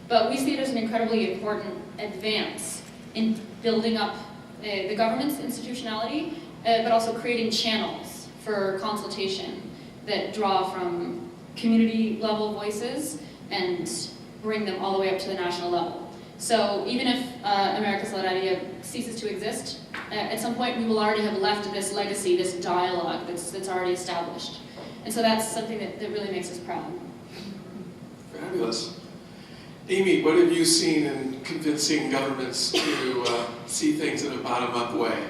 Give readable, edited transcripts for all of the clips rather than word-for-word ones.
But we see it as an incredibly important advance in building up the government's institutionality, but also creating channels for consultation that draw from community level voices and bring them all the way up to the national level. So even if America Solidaria ceases to exist, at some point we will already have left this legacy, this dialogue that's already established. And so that's something that really makes us proud. Fabulous. Amy, what have you seen in convincing governments to see things in a bottom-up way?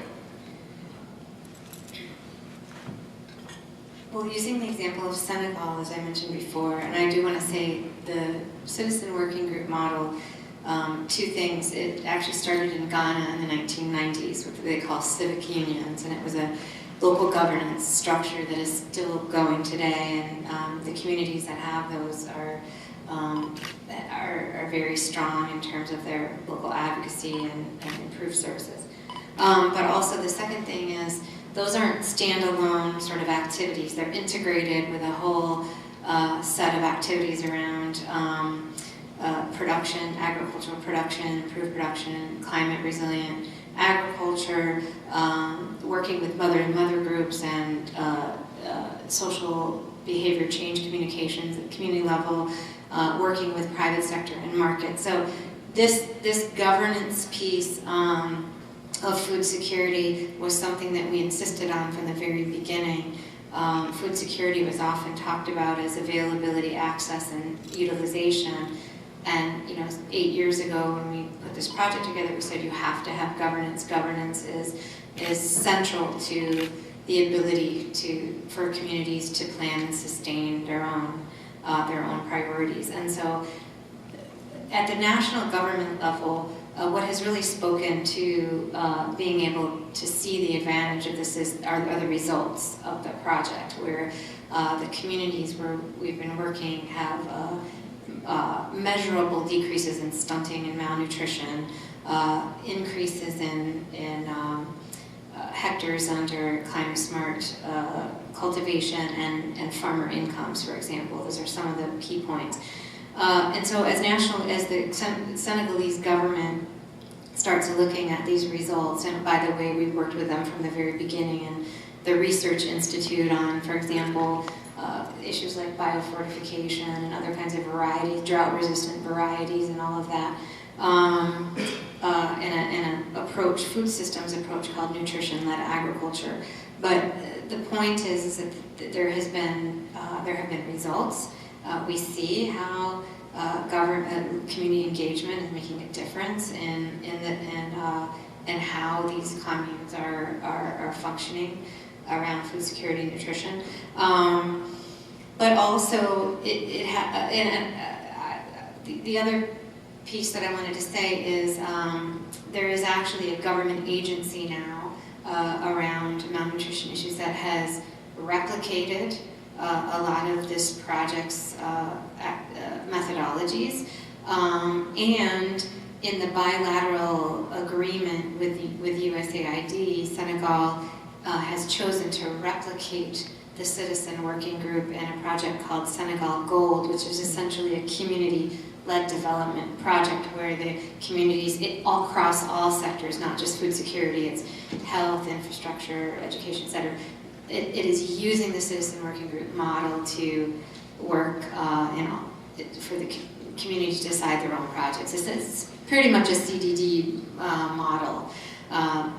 Well, using the example of Senegal, as I mentioned before, and I do want to say the citizen working group model, two things. It actually started in Ghana in the 1990s, what they call civic unions, and it was a local governance structure that is still going today, and the communities that have those are very strong in terms of their local advocacy and improved services. But also the second thing is, those aren't standalone sort of activities. They're integrated with a whole set of activities around production, agricultural production, improved production, climate resilient agriculture, working with mother-to-mother groups and social behavior change communications at community level, working with private sector and market. So this governance piece of food security was something that we insisted on from the very beginning. Food security was often talked about as availability, access, and utilization. And 8 years ago when we put this project together, we said you have to have governance. Governance is central to the ability for communities to plan and sustain their own priorities. And so at the national government level, what has really spoken to being able to see the advantage of this are the results of the project, where the communities where we've been working have measurable decreases in stunting and malnutrition, increases in hectares under climate smart cultivation and farmer incomes, for example. Those are some of the key points. And so as the Senegalese government starts looking at these results, and by the way, we've worked with them from the very beginning, and the Research Institute on, for example, issues like biofortification and other kinds of varieties, drought-resistant varieties and all of that, in an approach, food systems approach called nutrition-led agriculture. But the point is that there have been results. We see how community engagement is making a difference in how these communes are functioning around food security and nutrition. But also, the other piece that I wanted to say is there is actually a government agency now around malnutrition issues that has replicated a lot of this project's methodologies, and in the bilateral agreement with USAID, Senegal has chosen to replicate the citizen working group in a project called Senegal Gold, which is essentially a community-led development project where the communities, all across all sectors, not just food security, it's health, infrastructure, education, etc. It is using the citizen working group model to work for the community to decide their own projects. It's pretty much a CDD model,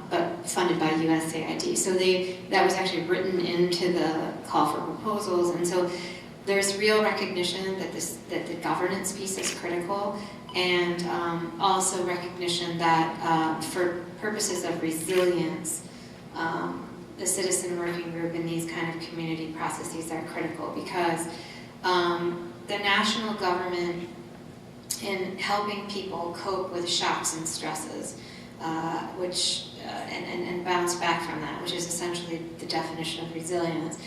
but funded by USAID. So that was actually written into the call for proposals, and so there's real recognition that the governance piece is critical, and also recognition that for purposes of resilience, the citizen working group in these kind of community processes are critical, because the national government, in helping people cope with shocks and stresses, and bounce back from that, which is essentially the definition of resilience,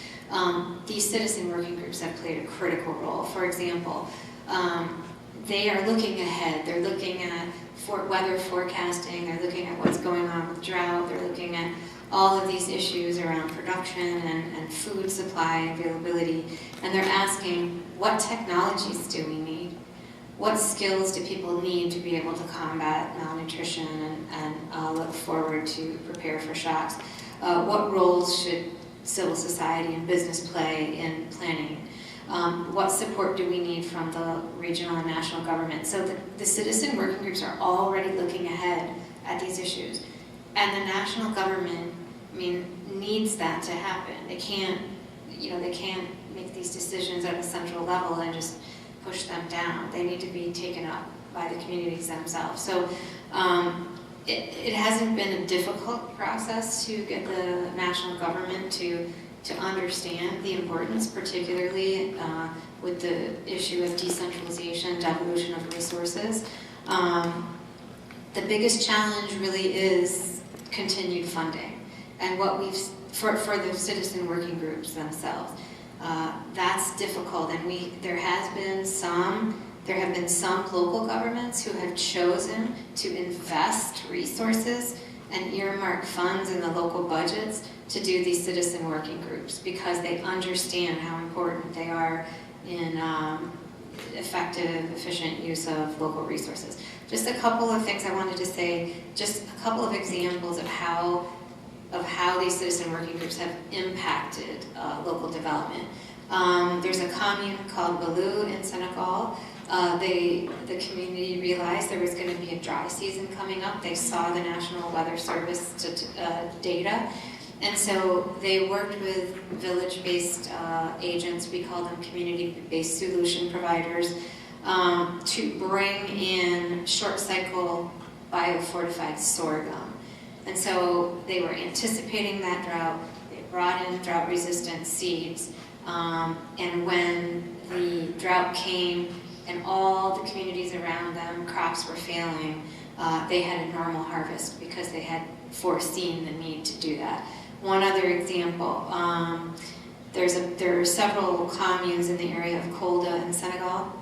these citizen working groups have played a critical role. For example, they are looking ahead. They're looking at weather forecasting. They're looking at what's going on with drought. They're looking at all of these issues around production and food supply availability, and they're asking, what technologies do we need? what skills do people need to be able to combat malnutrition and look forward to prepare for shocks? What roles should civil society and business play in planning? What support do we need from the regional and national government? So the citizen working groups are already looking ahead at these issues. And the national government, needs that to happen. They can't make these decisions at a central level and just push them down. They need to be taken up by the communities themselves. So it hasn't been a difficult process to get the national government to understand the importance, particularly with the issue of decentralization, devolution of resources. The biggest challenge really is continued funding, and what we've for the citizen working groups themselves. That's difficult, and there have been some local governments who have chosen to invest resources and earmark funds in the local budgets to do these citizen working groups because they understand how important they are in effective, efficient use of local resources. Just a couple of things I wanted to say, just a couple of examples of how these citizen working groups have impacted local development. There's a commune called Balou in Senegal. The community realized there was going to be a dry season coming up. They saw the National Weather Service data. And so they worked with village-based agents, we call them community-based solution providers, to bring in short-cycle biofortified sorghum. And so they were anticipating that drought. They brought in drought-resistant seeds. And when the drought came and all the communities around them, crops were failing, they had a normal harvest because they had foreseen the need to do that. One other example, there are several communes in the area of Kolda in Senegal.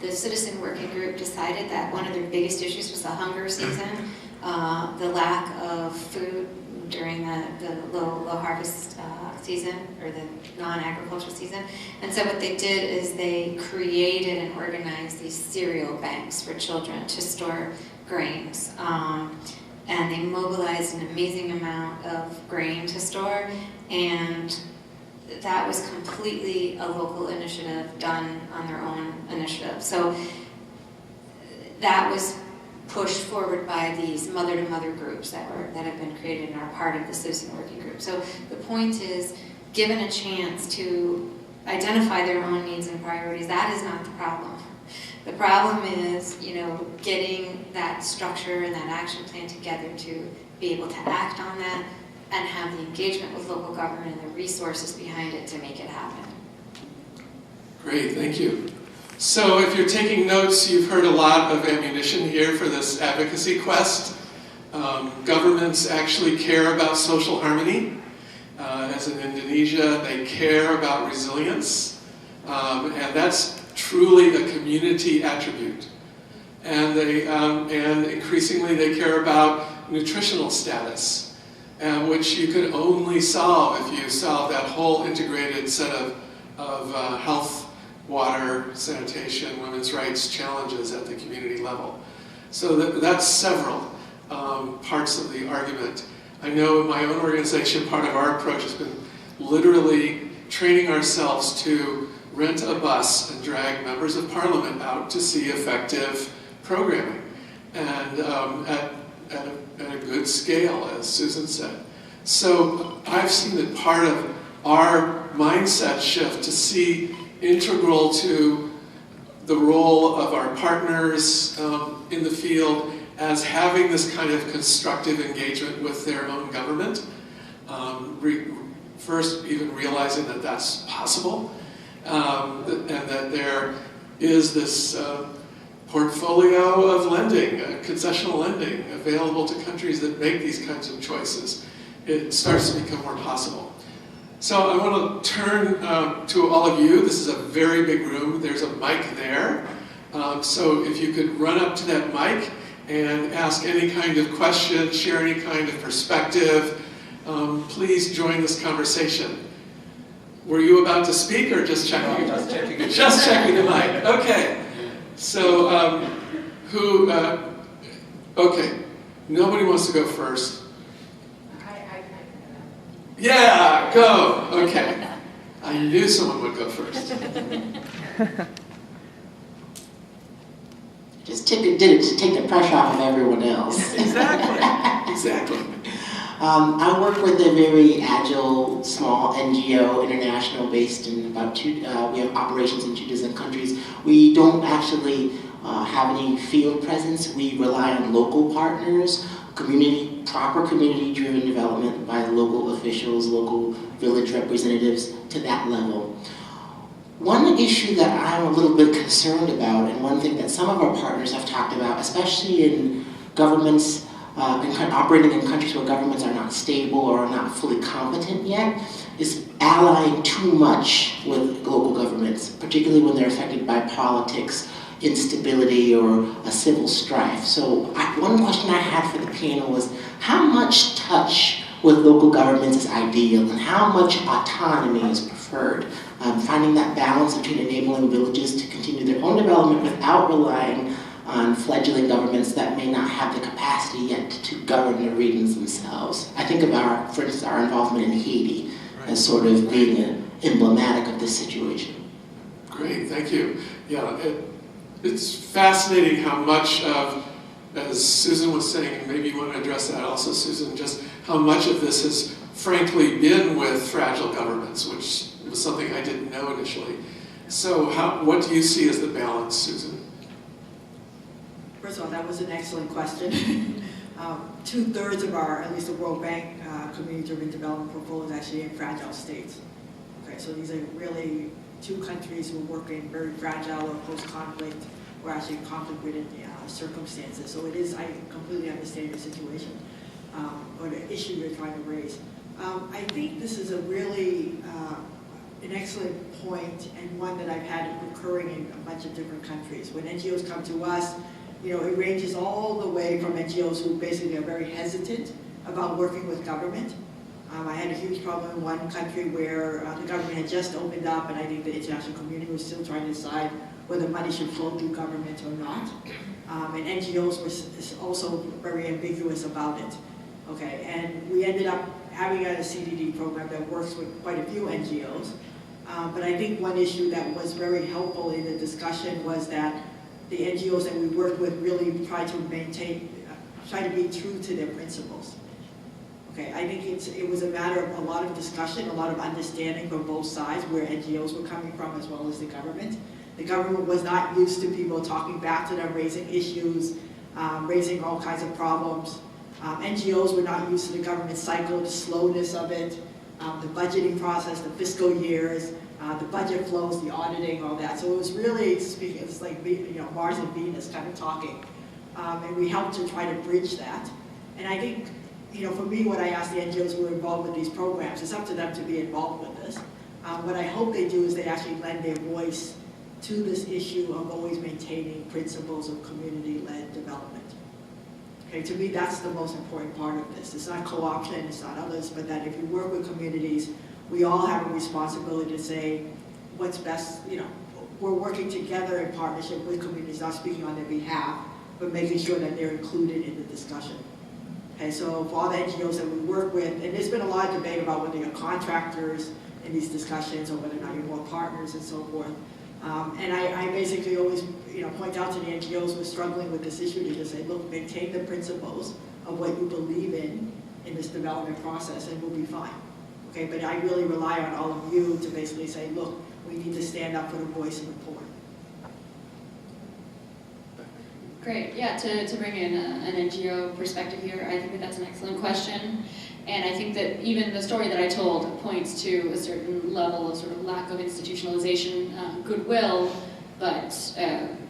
The citizen working group decided that one of their biggest issues was the hunger season, the lack of food during the low harvest season, or the non-agricultural season. And so what they did is they created and organized these cereal banks for children to store grains. And they mobilized an amazing amount of grain to store, and that was completely a local initiative done on their own initiative. So that was pushed forward by these mother-to-mother groups that have been created and are part of the citizen working group. So the point is, given a chance to identify their own needs and priorities, that is not the problem. The problem is, getting that structure and that action plan together to be able to act on that and have the engagement with local government and the resources behind it to make it happen. Great, thank you. So if you're taking notes, you've heard a lot of ammunition here for this advocacy quest. Governments actually care about social harmony. As in Indonesia, they care about resilience. And that's truly a community attribute. And increasingly they care about nutritional status, which you could only solve if you solve that whole integrated set of health, water, sanitation, women's rights challenges at the community level. So that's several parts of the argument. I know in my own organization, part of our approach has been literally training ourselves to rent a bus and drag members of parliament out to see effective programming, and at a good scale, as Susan said. So I've seen that part of our mindset shift to see integral to the role of our partners in the field as having this kind of constructive engagement with their own government. First, even realizing that that's possible, and that there is this portfolio of lending, concessional lending, available to countries that make these kinds of choices. It starts to become more possible. So I want to turn to all of you. This is a very big room. There's a mic there. So if you could run up to that mic and ask any kind of question, share any kind of perspective, please join this conversation. Were you about to speak or just checking? No, just checking. Just checking the mic. Okay. So, okay, nobody wants to go first. Yeah, go. Okay. I knew someone would go first. Did it to take the pressure off of everyone else. Exactly. Exactly. I work with a very agile, small NGO, international, based in about we have operations in 2 dozen countries. We don't actually have any field presence. We rely on local partners, proper community-driven development by local officials, local village representatives to that level. One issue that I'm a little bit concerned about, and one thing that some of our partners have talked about, especially in governments, operating in countries where governments are not stable or are not fully competent yet, is allying too much with local governments, particularly when they're affected by politics, instability, or a civil strife. So one question I had for the panel was, how much touch with local governments is ideal, and how much autonomy is preferred? Finding that balance between enabling villages to continue their own development without relying on fledgling governments that may not have the capacity yet to govern the regions themselves. I think of for instance, our involvement in Haiti as sort of being emblematic of this situation. Great, thank you. Yeah, it's fascinating how much of, as Susan was saying, and maybe you want to address that also, Susan, just how much of this has frankly been with fragile governments, which was something I didn't know initially. So what do you see as the balance, Susan? First of all, that was an excellent question. 2/3 of our, at least the World Bank community-driven development portfolio is actually in fragile states. Okay, so these are really 2 countries who are working very fragile or post-conflict, or actually conflict-ridden circumstances. So it is, I completely understand your situation, or the issue you're trying to raise. I think this is a really an excellent point, and one that I've had recurring in a bunch of different countries. When NGOs come to us, it ranges all the way from NGOs who basically are very hesitant about working with government. I had a huge problem in one country where the government had just opened up, and I think the international community was still trying to decide whether money should flow through government or not. And NGOs were also very ambiguous about it. Okay, and we ended up having a CDD program that works with quite a few NGOs. But I think one issue that was very helpful in the discussion was that the NGOs that we worked with really try to be true to their principles. Okay, I think it was a matter of a lot of discussion, a lot of understanding from both sides where NGOs were coming from as well as the government. The government was not used to people talking back to them, raising issues, raising all kinds of problems. NGOs were not used to the government cycle, the slowness of it, the budgeting process, the fiscal years, the budget flows, the auditing, all that. So it was really speaking, it's like Mars and Venus kind of talking. And we helped to try to bridge that. And I think, for me, what I ask the NGOs who are involved with these programs, it's up to them to be involved with this. What I hope they do is they actually lend their voice to this issue of always maintaining principles of community-led development. Okay, to me, that's the most important part of this. It's not co-option, it's not others, but that if you work with communities, we all have a responsibility to say what's best. We're working together in partnership with communities, not speaking on their behalf, but making sure that they're included in the discussion. Okay, so for all the NGOs that we work with, and there's been a lot of debate about whether you're contractors in these discussions or whether or not you're more partners and so forth. And I basically always point out to the NGOs who are struggling with this issue to just say, look, maintain the principles of what you believe in this development process, and we'll be fine. Okay, but I really rely on all of you to basically say, look, we need to stand up for the voice of the poor. Great, yeah, to bring in an NGO perspective here, I think that's an excellent question. And I think that even the story that I told points to a certain level of sort of lack of institutionalization, goodwill, but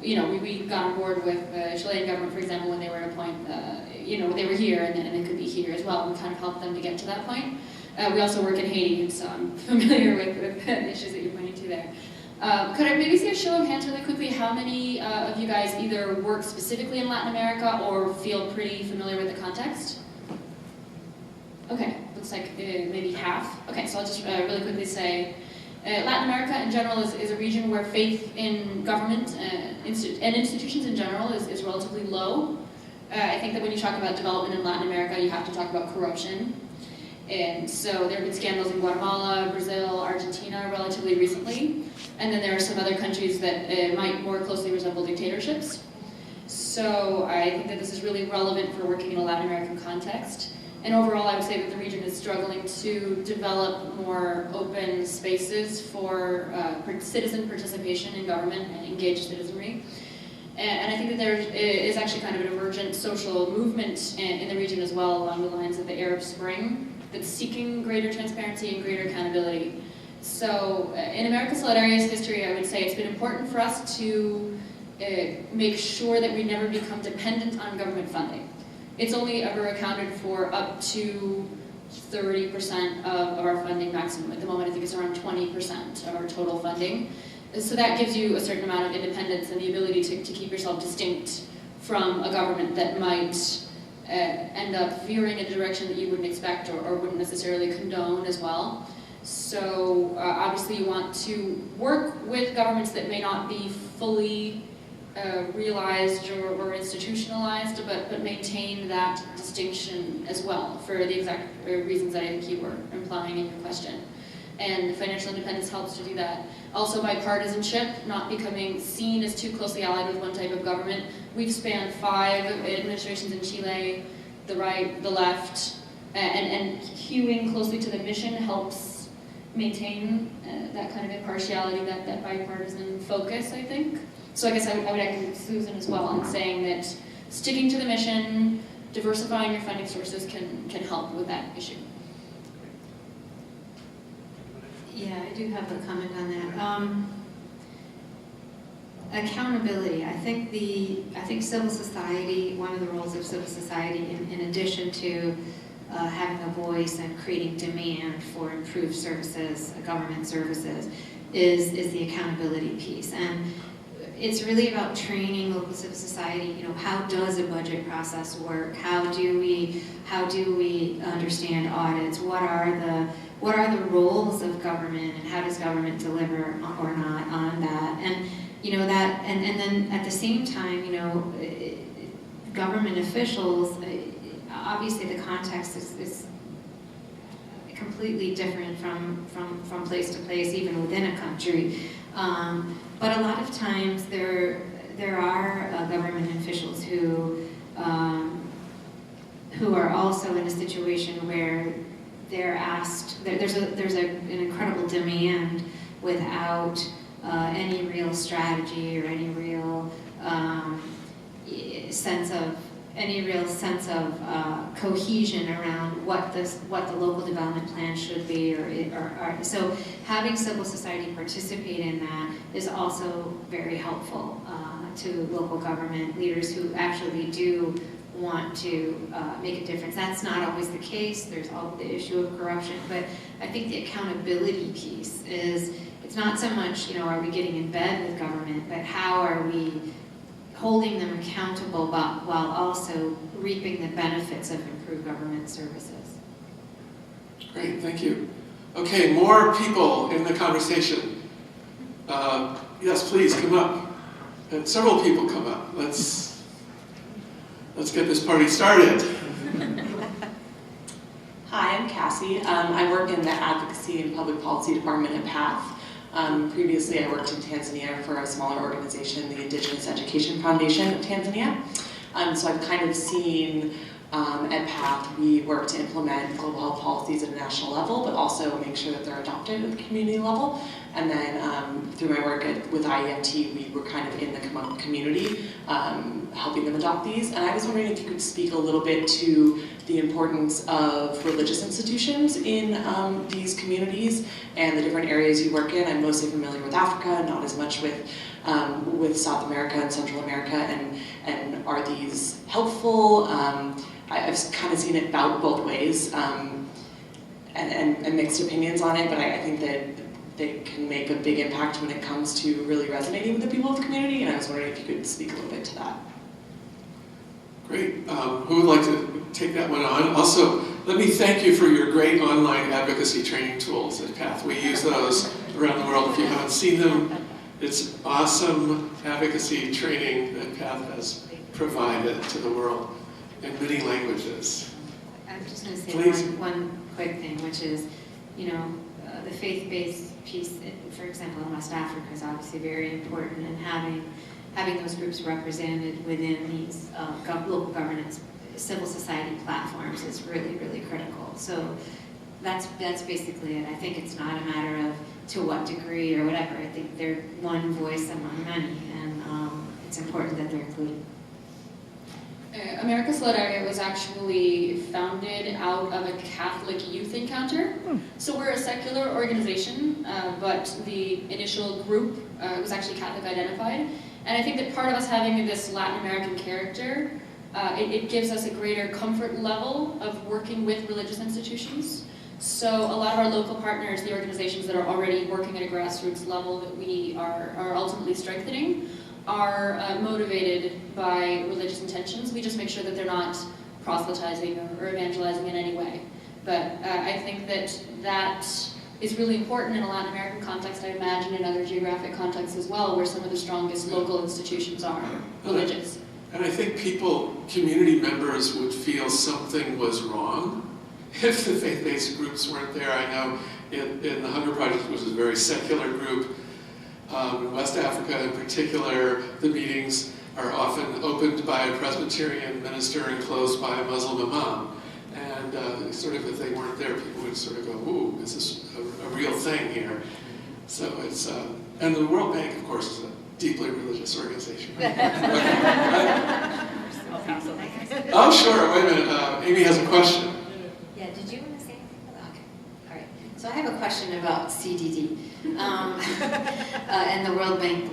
we got on board with the Chilean government, for example, when they were at a point, they were here and they could be here as well, and we kind of helped them to get to that point. We also work in Haiti, and so I'm familiar with the issues that you're pointing to there. Could I maybe see a show of hands really quickly? How many of you guys either work specifically in Latin America or feel pretty familiar with the context? Okay, looks like maybe half. Okay, so I'll just really quickly say, Latin America in general is a region where faith in government and institutions in general is relatively low. I think that when you talk about development in Latin America, you have to talk about corruption. And so there have been scandals in Guatemala, Brazil, Argentina relatively recently. And then there are some other countries that might more closely resemble dictatorships. So I think that this is really relevant for working in a Latin American context. And overall, I would say that the region is struggling to develop more open spaces for citizen participation in government and engaged citizenry. And I think that there is actually kind of an emergent social movement in the region as well, along the lines of the Arab Spring, that's seeking greater transparency and greater accountability. So in America Solidaria's history, I would say it's been important for us to make sure that we never become dependent on government funding. It's only ever accounted for up to 30% of our funding maximum. At the moment, I think it's around 20% of our total funding. So that gives you a certain amount of independence and the ability to keep yourself distinct from a government that might end up veering in a direction that you wouldn't expect or wouldn't necessarily condone as well. So obviously you want to work with governments that may not be fully realized or institutionalized, but maintain that distinction as well for the exact reasons that I think you were implying in your question. And financial independence helps to do that. Also bipartisanship, not becoming seen as too closely allied with one type of government. We've spanned 5 administrations in Chile, the right, the left, and hewing closely to the mission helps maintain that kind of impartiality, that bipartisan focus, I think. So I guess I would echo Susan as well in saying that sticking to the mission, diversifying your funding sources can help with that issue. Yeah, I do have a comment on that. Accountability. I think civil society, one of the roles of civil society, in addition to having a voice and creating demand for improved services, government services, is the accountability piece. And it's really about training local civil society. You know, how does a budget process work? How do we understand audits? What are the roles of government, and how does government deliver or not on that? And you know that, and then at the same time, you know, government officials. Obviously, the context is completely different from place to place, even within a country. But a lot of times there are government officials who are also in a situation where they're asked. There's an incredible demand without any real strategy or any real sense of cohesion around what the local development plan should be, or so having civil society participate in that is also very helpful to local government leaders who actually do want to make a difference. That's not always the case. There's all the issue of corruption, but I think the accountability piece is, it's not so much, you know, are we getting in bed with government, but how are we holding them accountable while also reaping the benefits of improved government services. Great, thank you. Okay, more people in the conversation. Yes, please come up. And several people come up. Let's get this party started. Hi, I'm Cassie. I work in the Advocacy and Public Policy Department at PATH. Previously, I worked in Tanzania for a smaller organization, the Indigenous Education Foundation of Tanzania. So I've kind of seen at PATH, we work to implement global health policies at a national level, but also make sure that they're adopted at the community level. And then through my work with IEFT, we were kind of in the community, helping them adopt these. And I was wondering if you could speak a little bit to the importance of religious institutions in these communities and the different areas you work in. I'm mostly familiar with Africa, not as much with South America and Central America. And are these helpful? I've kind of seen it both ways and mixed opinions on it, but I think that they can make a big impact when it comes to really resonating with the people of the community, and I was wondering if you could speak a little bit to that. Great. Who would like to take that one on? Also, let me thank you for your great online advocacy training tools at PATH. We use those around the world. If you haven't seen them, it's awesome advocacy training that Kath has provided to the world in many languages. I'm just going to say Please. one quick thing, which is, the faith-based piece, for example, in West Africa is obviously very important, and having those groups represented within these local governance, civil society platforms is really, really critical. So that's basically it. I think it's not a matter of to what degree or whatever. I think they're one voice among many, and it's important that they're included. America Solidaria was actually founded out of a Catholic youth encounter. So we're a secular organization, but the initial group was actually Catholic identified. And I think that part of us having this Latin American character, it gives us a greater comfort level of working with religious institutions. So a lot of our local partners, the organizations that are already working at a grassroots level that we are ultimately strengthening, are motivated by religious intentions. We just make sure that they're not proselytizing or evangelizing in any way. But I think that is really important in a Latin American context, I imagine in other geographic contexts as well, where some of the strongest local institutions are religious. And I think community members would feel something was wrong if the faith-based groups weren't there. I know in the Hunger Project, which is a very secular group, in West Africa in particular, the meetings are often opened by a Presbyterian minister and closed by a Muslim imam. And sort of if they weren't there, people would sort of go, ooh, is this a real thing here? So it's, and the World Bank, of course, is a deeply religious organization. Oh, sure, wait a minute, Amy has a question. Yeah, did you want to say anything? Okay, all right. So I have a question about CDD and the World Bank.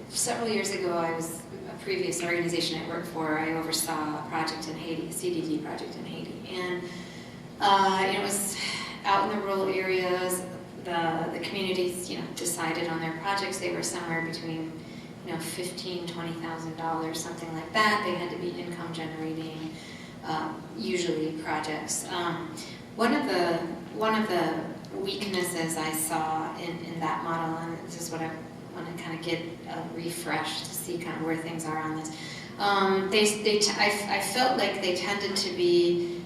Several years ago, I was a previous organization I worked for. I oversaw a project in Haiti, a CDD project in Haiti, and it was out in the rural areas. The communities, decided on their projects. They were somewhere between, $15,000, $20,000, something like that. They had to be income generating, usually projects. One of the weaknesses I saw in that model, and this is what I want to kind of get refreshed to see kind of where things are on this. I felt like they tended to be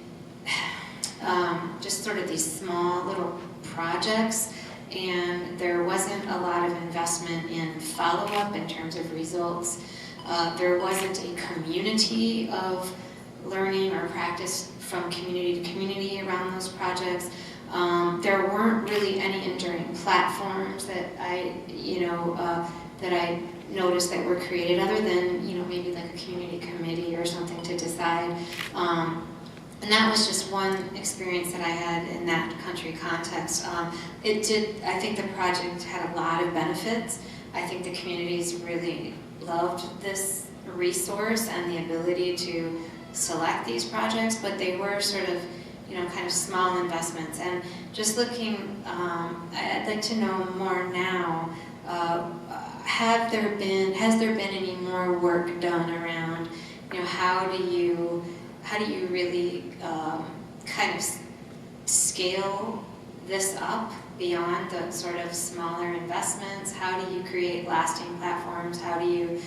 just sort of these small little projects, and there wasn't a lot of investment in follow-up in terms of results. There wasn't a community of learning or practice from community to community around those projects. There weren't really any enduring platforms that I noticed that were created, other than maybe like a community committee or something to decide. And that was just one experience that I had in that country context. I think the project had a lot of benefits. I think the communities really loved this resource and the ability to select these projects, but they were sort of, kind of small investments. And just looking, I'd like to know more now, has there been any more work done around, how do you really kind of scale this up beyond the sort of smaller investments? How do you create lasting platforms? How do you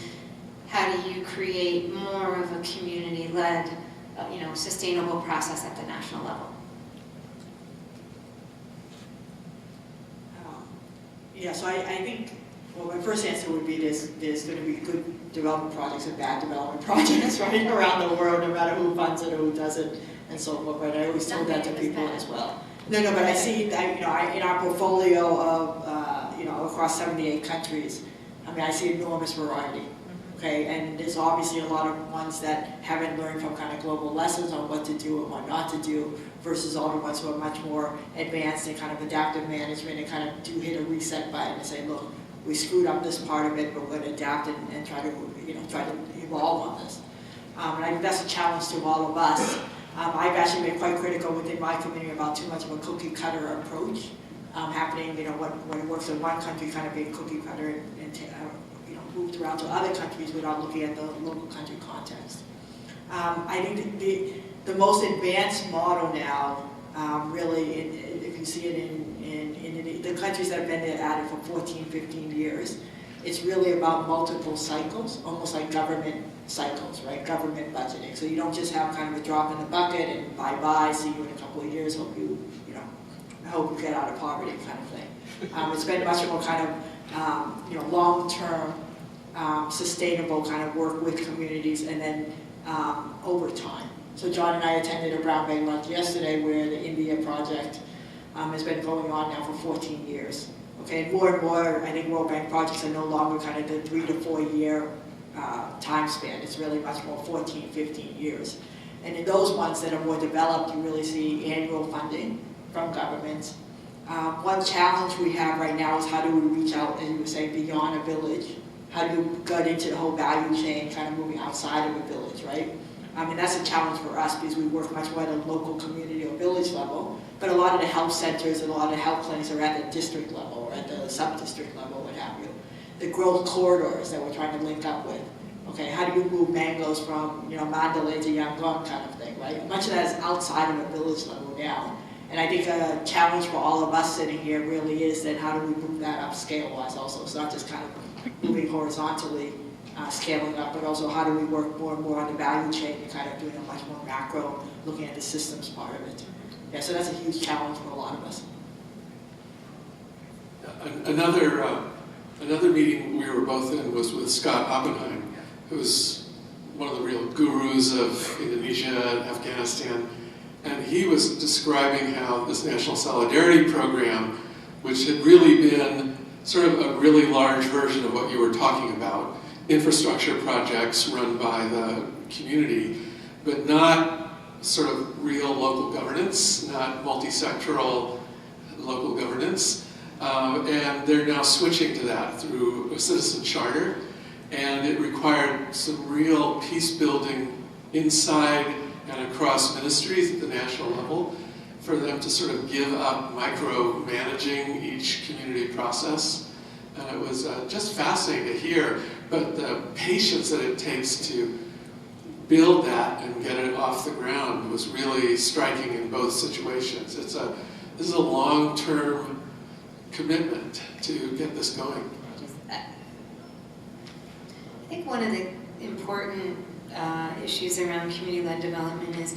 create more of a community-led, sustainable process at the national level? So I think, well, my first answer would be there's going to be good development projects and bad development projects, right, around the world, no matter who funds it or who doesn't, and so forth. Right? I always told that to people as well. No, but I see, in our portfolio of, across 78 countries, I see enormous variety. Okay, and there's obviously a lot of ones that haven't learned from kind of global lessons on what to do and what not to do, versus all the ones who are much more advanced in kind of adaptive management and kind of do hit a reset button and say, look, we screwed up this part of it, but we're going to adapt it and try to evolve on this. And I think that's a challenge to all of us. I've actually been quite critical within my community about too much of a cookie cutter approach happening. When it works in one country, kind of being cookie cutter and moved around to other countries without looking at the local country context. I think the most advanced model now, really, if you see it in in the countries that have been at it for 14, 15 years, it's really about multiple cycles, almost like government cycles, right? Government budgeting. So you don't just have kind of a drop in the bucket and bye-bye, see you in a couple of years, hope you get out of poverty kind of thing. It's been much more kind of, long-term, sustainable kind of work with communities and then over time. So John and I attended a brown bag lunch yesterday where the India project has been going on now for 14 years. Okay, and more, I think World Bank projects are no longer kind of the 3 to 4 year time span. It's really much more 14, 15 years. And in those ones that are more developed, you really see annual funding from governments. One challenge we have right now is how do we reach out, as you would say, beyond a village? How do you get into the whole value chain, kind of moving outside of a village, right? I mean, that's a challenge for us because we work much more at a local community or village level, but a lot of the health centers and a lot of the health clinics are at the district level or at the sub-district level, what have you. The growth corridors that we're trying to link up with. Okay, how do you move mangoes from, Mandalay to Yangon kind of thing, right? Much of that is outside of a village level now. And I think a challenge for all of us sitting here really is then how do we move that up scale-wise also? It's not just kind of moving horizontally, scaling up, but also how do we work more and more on the value chain and kind of doing a much more macro, looking at the systems part of it. Yeah, so that's a huge challenge for a lot of us. Another meeting we were both in was with Scott Oppenheim, who's one of the real gurus of Indonesia and Afghanistan. And he was describing how this National Solidarity Program, which had really been sort of a really large version of what you were talking about, infrastructure projects run by the community, but not sort of real local governance, not multi-sectoral local governance. And they're now switching to that through a citizen charter. And it required some real peace building inside and across ministries at the national level for them to sort of give up micromanaging each community process. And it was just fascinating to hear, but the patience that it takes to build that and get it off the ground was really striking in both situations. This is a long-term commitment to get this going. I think one of the important issues around community-led development is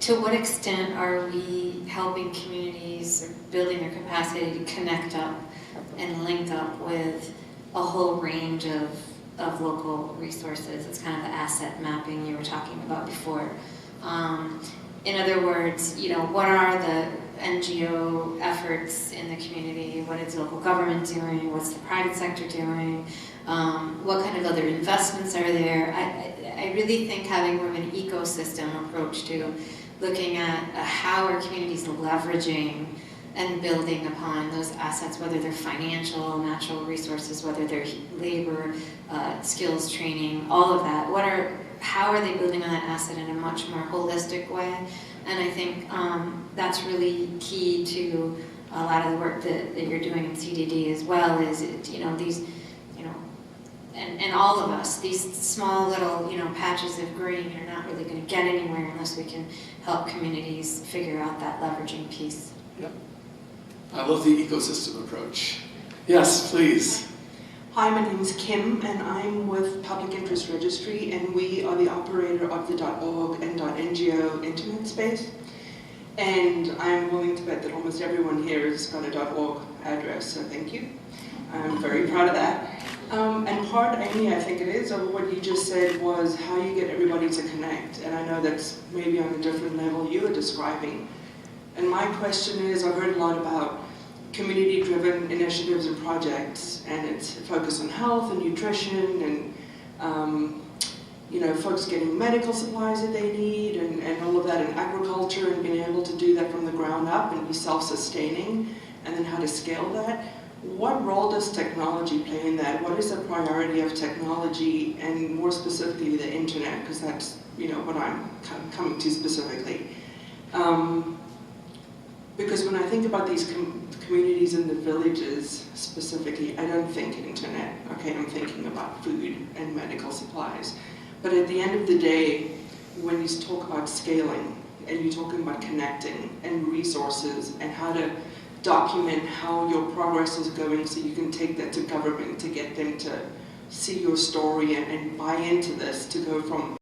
to what extent are we helping communities or building their capacity to connect up and link up with a whole range of local resources. It's kind of the asset mapping you were talking about before. In other words, what are the NGO efforts in the community? What is local government doing? What's the private sector doing? What kind of other investments are there? I really think having more of an ecosystem approach to looking at how are communities leveraging and building upon those assets, whether they're financial, natural resources, whether they're labor, skills training, all of that. How are they building on that asset in a much more holistic way? And I think that's really key to a lot of the work that you're doing in CDD as well. Is these, and all of us, these small little patches of green are not really going to get anywhere unless we can help communities figure out that leveraging piece. Yep. I love the ecosystem approach. Yes, please. Hi, my name is Kim, and I'm with Public Interest Registry, and we are the operator of the .org and .ngo internet space. And I'm willing to bet that almost everyone here has got a .org address, so thank you. I'm very proud of that. And part, Amy, I think it is, of what you just said was how you get everybody to connect. And I know that's maybe on a different level you were describing. And my question is, I've heard a lot about community-driven initiatives and projects, and it's focused on health and nutrition and folks getting medical supplies that they need and all of that in agriculture and being able to do that from the ground up and be self-sustaining, and then how to scale that. What role does technology play in that? What is the priority of technology, and more specifically the internet, because that's what I'm coming to specifically. Because when I think about these communities in the villages specifically, I don't think internet. Okay, I'm thinking about food and medical supplies. But at the end of the day, when you talk about scaling and you're talking about connecting and resources and how to document how your progress is going so you can take that to government to get them to see your story and buy into this, to go from